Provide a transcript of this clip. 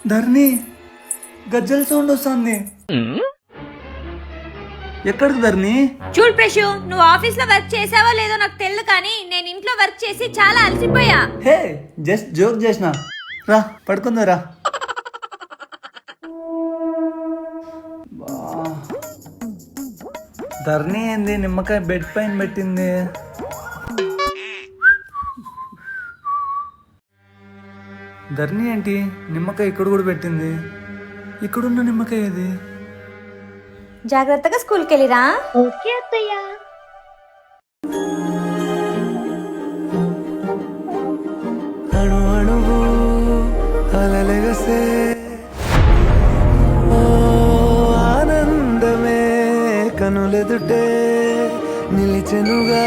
ధర్ని గజ్జల sound వస్తుంది. ఎక్కడికి ధర్ని? చూడు ప్రశు, నువ్వు ఆఫీస్ లో వర్క్ చేసావో లేదో నాకు తెలియదు, కానీ నేను ఇంట్లో వర్క్ చేసి చాలా అలసిపోయా. హే జస్ట్ జోక్ చేసిన. రా పడుకుందా రా. ధర్ని ఏంది నిమ్మకాయ బెడ్ పైన పెట్టింది? ధర్ని ఏంటి నిమ్మకాయ ఇక్కడ కూడా పెట్టింది? ఇక్కడున్న నిమ్మకాయ ఏది? జాగ్రత్తగా స్కూల్కి వెళ్ళిరా. ఓకే అత్తయ్య. అణు అణువు అలలెగసే ఓ ఆనందమే కనులెదుటే నిలిచెనుగా.